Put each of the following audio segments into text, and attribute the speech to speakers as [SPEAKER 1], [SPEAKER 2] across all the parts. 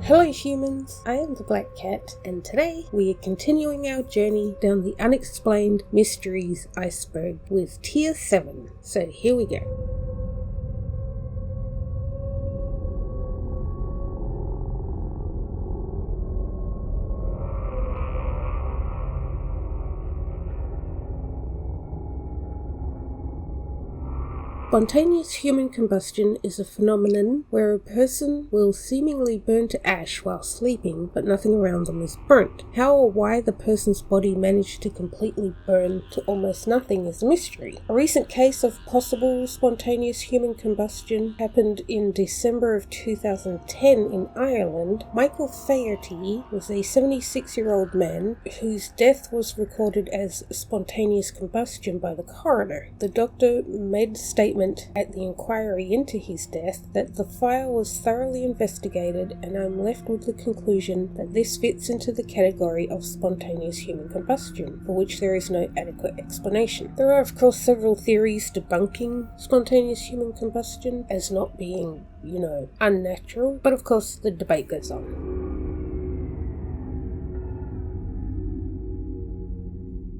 [SPEAKER 1] Hello humans, I am the Black Cat, and today we are continuing our journey down the Unexplained Mysteries Iceberg with Tier 7, so here we go. Spontaneous human combustion is a phenomenon where a person will seemingly burn to ash while sleeping, but nothing around them is burnt. How or why the person's body managed to completely burn to almost nothing is a mystery. A recent case of possible spontaneous human combustion happened in December of 2010 in Ireland. Michael Faherty was a 76-year-old man whose death was recorded as spontaneous combustion by the coroner. The doctor made a statement at the inquiry into his death that the file was thoroughly investigated, and I'm left with the conclusion that this fits into the category of spontaneous human combustion, for which there is no adequate explanation. There are of course several theories debunking spontaneous human combustion as not being, unnatural, but of course the debate goes on.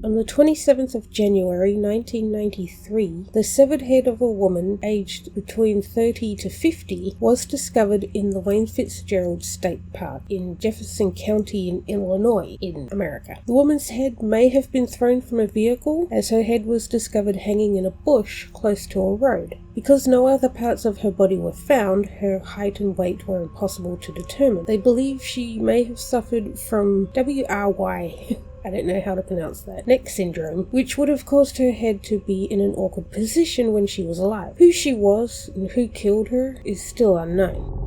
[SPEAKER 1] On the 27th of January 1993, the severed head of a woman aged between 30 to 50 was discovered in the Wayne Fitzgerald State Park in Jefferson County in Illinois, in America. The woman's head may have been thrown from a vehicle, as her head was discovered hanging in a bush close to a road. Because no other parts of her body were found, her height and weight were impossible to determine. They believe she may have suffered from WRY. I don't know how to pronounce that, neck syndrome, which would have caused her head to be in an awkward position when she was alive. Who she was and who killed her is still unknown.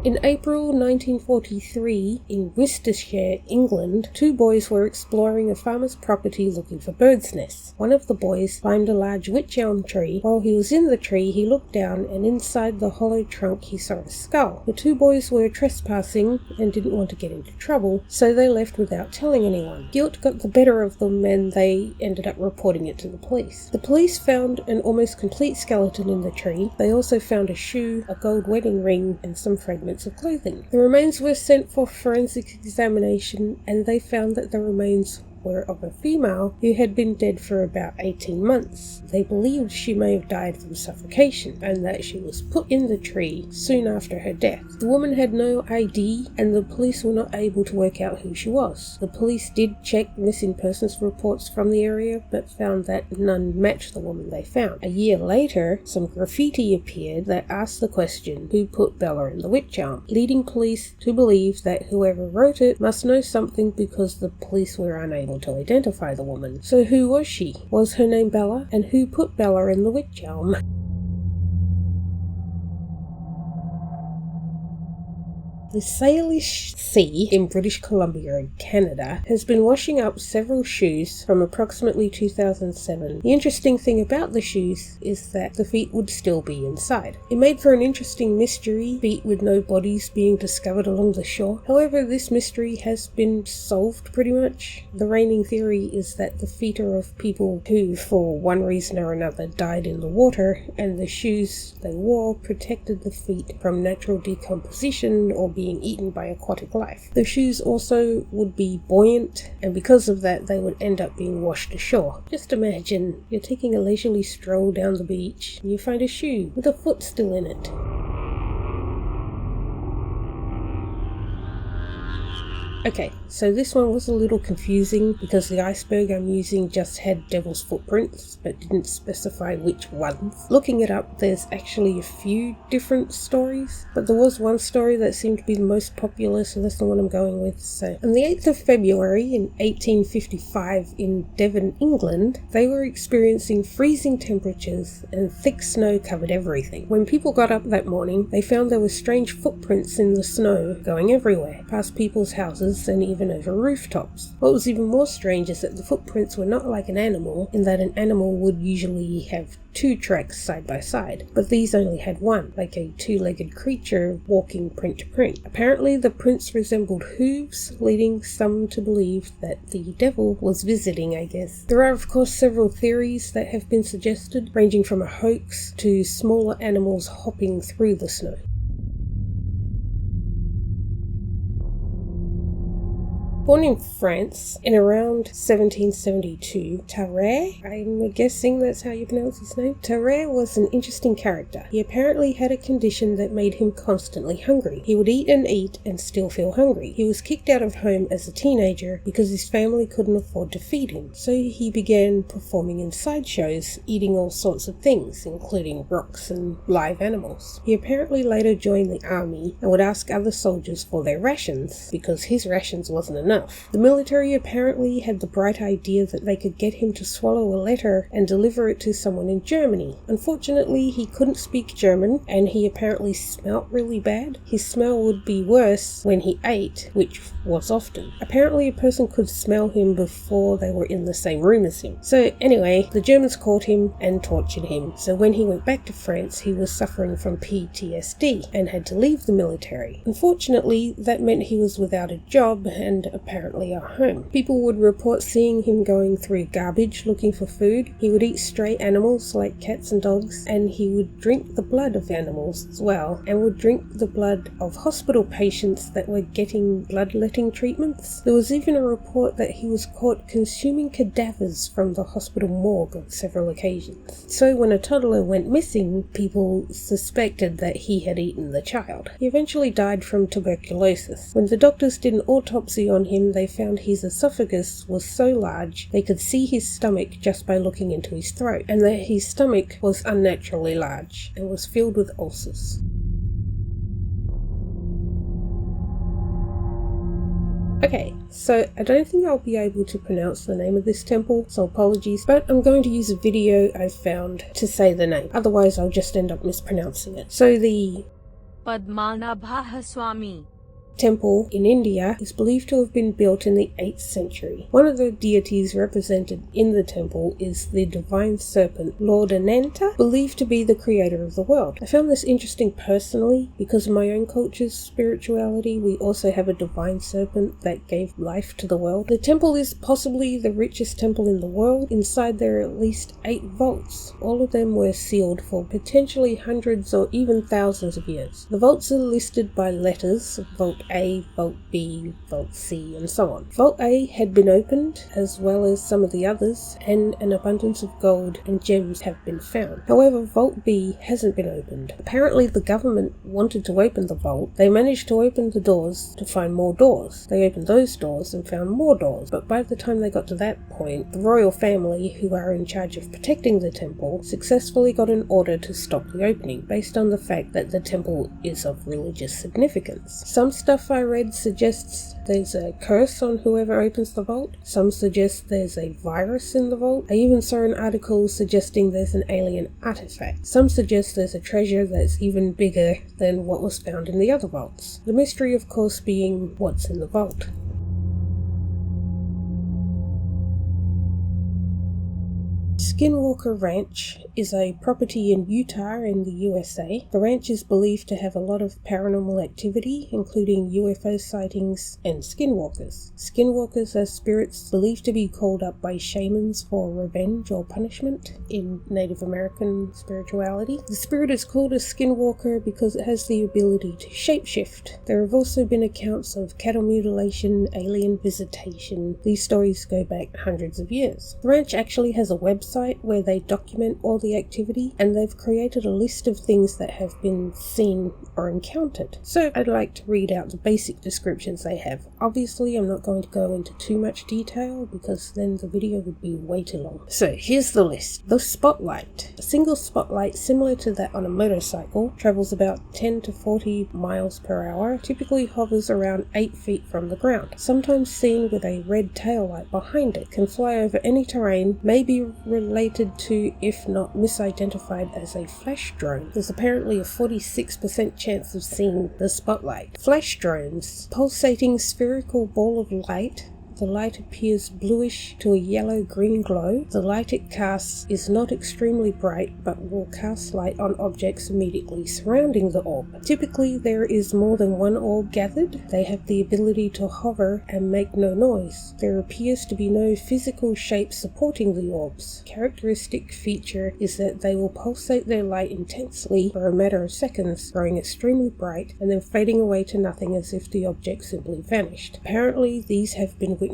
[SPEAKER 1] In April 1943, in Worcestershire, England, two boys were exploring a farmer's property looking for birds' nests. One of the boys climbed a large wych elm tree. While he was in the tree, he looked down, and inside the hollow trunk he saw a skull. The two boys were trespassing and didn't want to get into trouble, so they left without telling anyone. Guilt got the better of them and they ended up reporting it to the police. The police found an almost complete skeleton in the tree. They also found a shoe, a gold wedding ring, and some fragments of clothing. The remains were sent for forensic examination, and they found that the remains were of a female who had been dead for about 18 months. They believed she may have died from suffocation and that she was put in the tree soon after her death. The woman had no ID and the police were not able to work out who she was. The police did check missing persons reports from the area but found that none matched the woman they found. A year later, some graffiti appeared that asked the question, who put Bella in the wych elm, leading police to believe that whoever wrote it must know something because the police were unable to identify the woman. So who was she? Was her name Bella? And who put Bella in the wych elm? The Salish Sea in British Columbia in Canada has been washing up several shoes from approximately 2007. The interesting thing about the shoes is that the feet would still be inside. It made for an interesting mystery, feet with no bodies being discovered along the shore. However, this mystery has been solved pretty much. The reigning theory is that the feet are of people who, for one reason or another, died in the water, and the shoes they wore protected the feet from natural decomposition or being eaten by aquatic life. The shoes also would be buoyant, and because of that they would end up being washed ashore. Just imagine you're taking a leisurely stroll down the beach and you find a shoe with a foot still in it. Okay, so this one was a little confusing because the iceberg I'm using just had devil's footprints but didn't specify which ones. Looking it up, there's actually a few different stories, but there was one story that seemed to be the most popular, so that's the one I'm going with. So, on the 8th of February in 1855 in Devon, England, they were experiencing freezing temperatures and thick snow covered everything. When people got up that morning, they found there were strange footprints in the snow going everywhere, past people's houses houses and even over rooftops. What was even more strange is that the footprints were not like an animal, in that an animal would usually have 2 tracks side by side, but these only had one, like a 2-legged creature walking print to print. Apparently the prints resembled hooves, leading some to believe that the devil was visiting, I guess. There are of course several theories that have been suggested, ranging from a hoax to smaller animals hopping through the snow. Born in France in around 1772, Torreira, I'm guessing that's how you pronounce his name, Torreira was an interesting character. He apparently had a condition that made him constantly hungry. He would eat and still feel hungry. He was kicked out of home as a teenager because his family couldn't afford to feed him, so he began performing in sideshows, eating all sorts of things, including rocks and live animals. He apparently later joined the army and would ask other soldiers for their rations, because his rations wasn't enough. The military apparently had the bright idea that they could get him to swallow a letter and deliver it to someone in Germany. Unfortunately, he couldn't speak German, and he apparently smelt really bad. His smell would be worse when he ate, which was often. Apparently, a person could smell him before they were in the same room as him. So anyway, the Germans caught him and tortured him. So when he went back to France, he was suffering from PTSD and had to leave the military. Unfortunately, that meant he was without a job and apparently a home. People would report seeing him going through garbage looking for food. He would eat stray animals like cats and dogs, and he would drink the blood of animals as well, and would drink the blood of hospital patients that were getting bloodletting treatments. There was even a report that he was caught consuming cadavers from the hospital morgue on several occasions. So when a toddler went missing, people suspected that he had eaten the child. He eventually died from tuberculosis. When the doctors did an autopsy on him, they found his esophagus was so large they could see his stomach just by looking into his throat, and that his stomach was unnaturally large and was filled with ulcers. Okay, so I don't think I'll be able to pronounce the name of this temple, so apologies, but I'm going to use a video I found to say the name, otherwise I'll just end up mispronouncing it. So the Padmanabha Swami temple in India is believed to have been built in the 8th century. One of the deities represented in the temple is the divine serpent, Lord Ananta, believed to be the creator of the world. I found this interesting personally because in my own culture's spirituality, we also have a divine serpent that gave life to the world. The temple is possibly the richest temple in the world. Inside there are at least 8 vaults. All of them were sealed for potentially hundreds or even thousands of years. The vaults are listed by letters: Vault A, Vault B, Vault C, and so on. Vault A had been opened, as well as some of the others, and an abundance of gold and gems have been found. However, Vault B hasn't been opened. Apparently the government wanted to open the vault. They managed to open the doors to find more doors. They opened those doors and found more doors, but by the time they got to that point, the royal family, who are in charge of protecting the temple, successfully got an order to stop the opening, based on the fact that the temple is of religious significance. Some stuff I read suggests there's a curse on whoever opens the vault. Some suggest there's a virus in the vault. I even saw an article suggesting there's an alien artifact. Some suggest there's a treasure that's even bigger than what was found in the other vaults. The mystery, of course, being what's in the vault. Skinwalker Ranch is a property in Utah in the USA. The ranch is believed to have a lot of paranormal activity, including UFO sightings and skinwalkers. Skinwalkers are spirits believed to be called up by shamans for revenge or punishment in Native American spirituality. The spirit is called a skinwalker because it has the ability to shapeshift. There have also been accounts of cattle mutilation, alien visitation. These stories go back hundreds of years. The ranch actually has a website where they document all the activity, and they've created a list of things that have been seen or encountered. So I'd like to read out the basic descriptions they have. Obviously I'm not going to go into too much detail because then the video would be way too long. So here's the list. The spotlight. A single spotlight similar to that on a motorcycle travels about 10 to 40 miles per hour, typically hovers around 8 feet from the ground. Sometimes seen with a red tail light behind it, can fly over any terrain, may be related related to, if not misidentified as, a flash drone. There's apparently a 46% chance of seeing the spotlight. Flash drones. Pulsating spherical ball of light. The light appears bluish to a yellow-green glow. The light it casts is not extremely bright, but will cast light on objects immediately surrounding the orb. Typically, there is more than one orb gathered. They have the ability to hover and make no noise. There appears to be no physical shape supporting the orbs. Characteristic feature is that they will pulsate their light intensely for a matter of seconds, growing extremely bright and then fading away to nothing as if the object simply vanished. Apparently, these have been witnessed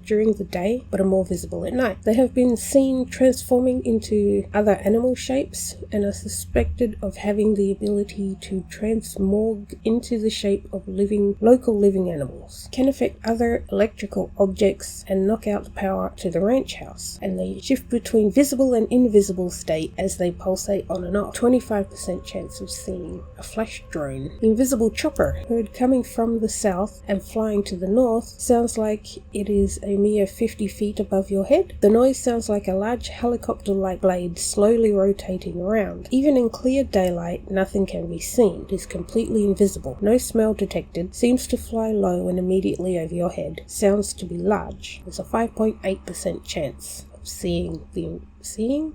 [SPEAKER 1] during the day, but are more visible at night. They have been seen transforming into other animal shapes and are suspected of having the ability to transmorg into the shape of local living animals. Can affect other electrical objects and knock out the power to the ranch house, and they shift between visible and invisible state as they pulsate on and off. 25% chance of seeing a flash drone. Invisible chopper, heard coming from the south and flying to the north, sounds like it is a mere 50 feet above your head. The noise sounds like a large helicopter-like blade slowly rotating around. Even in clear daylight, nothing can be seen. It is completely invisible. No smell detected. Seems to fly low and immediately over your head. Sounds to be large. There's a 5.8% chance of seeing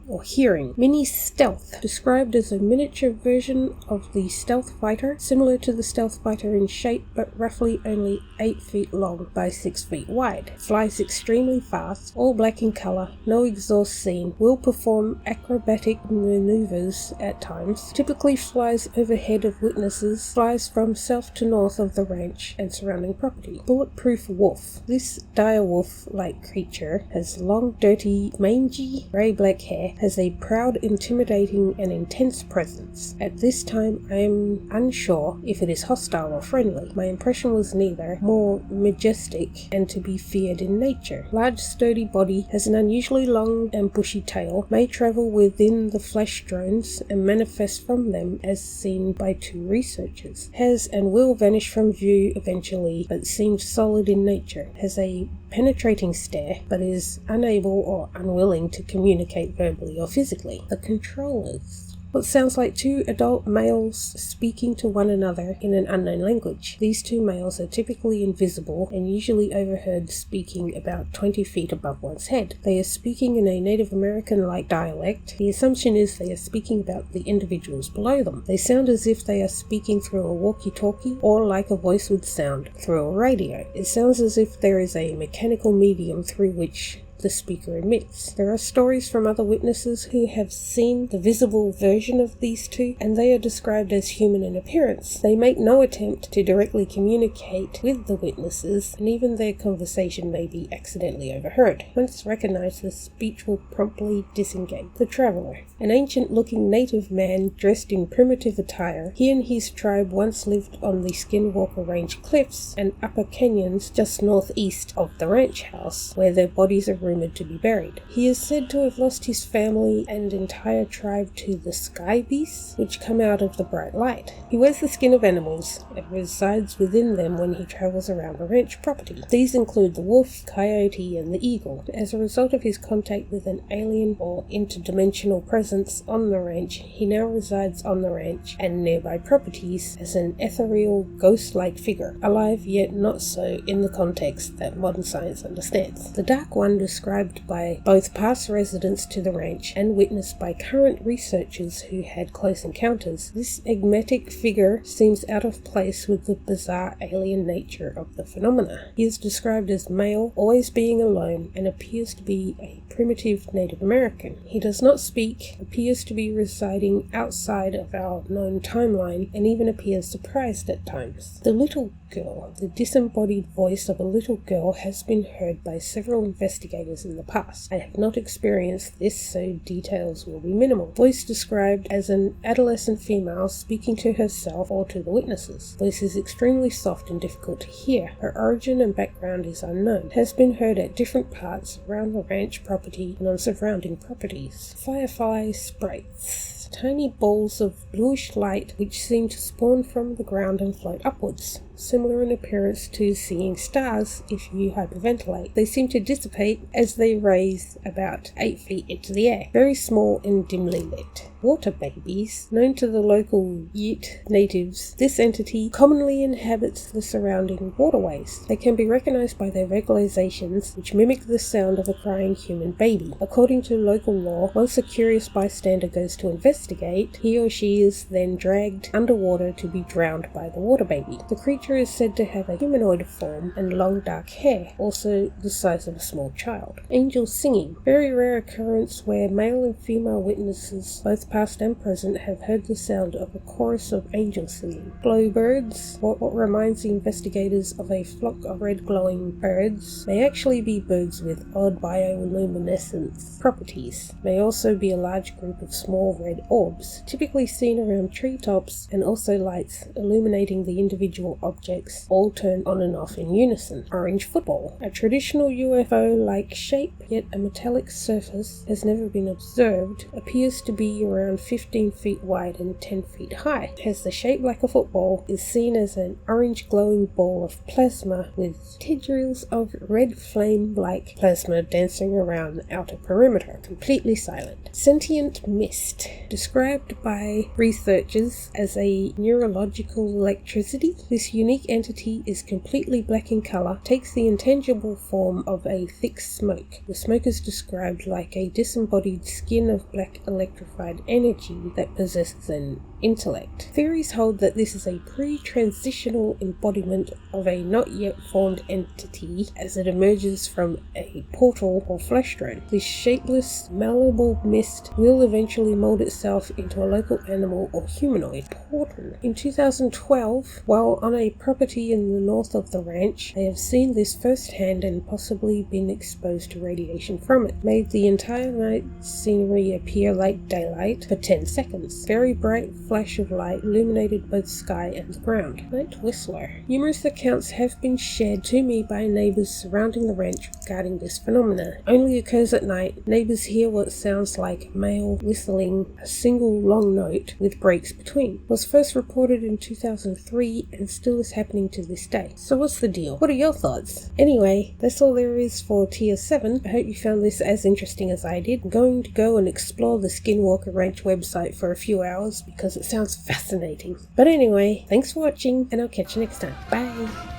[SPEAKER 1] or hearing. Mini stealth, described as a miniature version of the stealth fighter, similar to the stealth fighter in shape but roughly only 8 feet long by 6 feet wide. Flies extremely fast, all black in color, no exhaust seen, will perform acrobatic maneuvers at times, typically flies overhead of witnesses, flies from south to north of the ranch and surrounding property. Bulletproof wolf. This dire wolf-like creature has long, dirty, mangy, grey-black hair, has a proud, intimidating and intense presence. At this time I am unsure if it is hostile or friendly. My impression was neither, more majestic and to be feared in nature. Large sturdy body, has an unusually long and bushy tail, may travel within the flash drones and manifest from them as seen by 2 researchers. Has and will vanish from view eventually, but seems solid in nature. Has a penetrating stare, but is unable or unwilling to communicate verbally or physically. The controllers. What sounds like 2 adult males speaking to one another in an unknown language. These 2 males are typically invisible and usually overheard speaking about 20 feet above one's head. They are speaking in a Native American-like dialect. The assumption is they are speaking about the individuals below them. They sound as if they are speaking through a walkie-talkie or like a voice would sound through a radio. It sounds as if there is a mechanical medium through which the speaker emits. There are stories from other witnesses who have seen the visible version of these 2, and they are described as human in appearance. They make no attempt to directly communicate with the witnesses, and even their conversation may be accidentally overheard. Once recognized, the speech will promptly disengage. The traveler. An ancient-looking native man dressed in primitive attire. He and his tribe once lived on the Skinwalker Range cliffs and upper canyons just northeast of the ranch house, where their bodies are rumored to be buried. He is said to have lost his family and entire tribe to the sky beasts, which come out of the bright light. He wears the skin of animals and resides within them when he travels around the ranch property. These include the wolf, coyote, and the eagle. As a result of his contact with an alien or interdimensional presence on the ranch, he now resides on the ranch and nearby properties as an ethereal, ghost-like figure, alive yet not so in the context that modern science understands. The Dark One, described by both past residents to the ranch and witnessed by current researchers who had close encounters. This enigmatic figure seems out of place with the bizarre alien nature of the phenomena. He is described as male, always being alone, and appears to be a primitive Native American. He does not speak, appears to be residing outside of our known timeline, and even appears surprised at times. The little girl. The disembodied voice of a little girl has been heard by several investigators in the past. I have not experienced this, so details will be minimal. Voice described as an adolescent female speaking to herself or to the witnesses. Voice is extremely soft and difficult to hear. Her origin and background is unknown. Has been heard at different parts around the ranch property and on surrounding properties. Firefly sprites. Tiny balls of bluish light which seem to spawn from the ground and float upwards. similar in appearance to seeing stars if you hyperventilate. They seem to dissipate as they raise about 8 feet into the air, very small and dimly lit. Water babies, known to the local Ute natives, this entity commonly inhabits the surrounding waterways. They can be recognized by their vocalizations, which mimic the sound of a crying human baby. According to local law, once a curious bystander goes to investigate, he or she is then dragged underwater to be drowned by the water baby. The creature is said to have a humanoid form and long dark hair, also the size of a small child. Angel singing, very rare occurrence where male and female witnesses, both past and present, have heard the sound of a chorus of angel singing. Glowbirds, what reminds the investigators of a flock of red glowing birds, may actually be birds with odd bioluminescence properties. May also be a large group of small red orbs, typically seen around treetops, and also lights illuminating the individual objects, all turn on and off in unison. Orange football, a traditional UFO-like shape, yet a metallic surface, has never been observed, appears to be around 15 feet wide and 10 feet high. Has the shape like a football, is seen as an orange glowing ball of plasma with tendrils of red flame-like plasma dancing around the outer perimeter, completely silent. Sentient mist, described by researchers as a neurological electricity. This unique entity is completely black in color, takes the intangible form of a thick smoke. The smoke is described like a disembodied skin of black electrified energy that possesses an intellect. Theories hold that this is a pre-transitional embodiment of a not yet formed entity as it emerges from a portal or flesh drone. This shapeless, malleable mist will eventually mold itself into a local animal or humanoid portal. In 2012, while on a property in the north of the ranch, they have seen this firsthand and possibly been exposed to radiation from it. Made the entire night scenery appear like daylight for 10 seconds. Very bright flash of light illuminated both sky and the ground. Night Whistler. Numerous accounts have been shared to me by neighbors surrounding the ranch regarding this phenomena. It only occurs at night. Neighbors hear what sounds like male whistling a single long note with breaks between. Was first reported in 2003 and still is happening to this day. So what's the deal? What are your thoughts? Anyway, that's all there is for Tier 7. I hope you found this as interesting as I did. I'm going to go and explore the Skinwalker Ranch website for a few hours because it sounds fascinating. But anyway, thanks for watching and I'll catch you next time. Bye!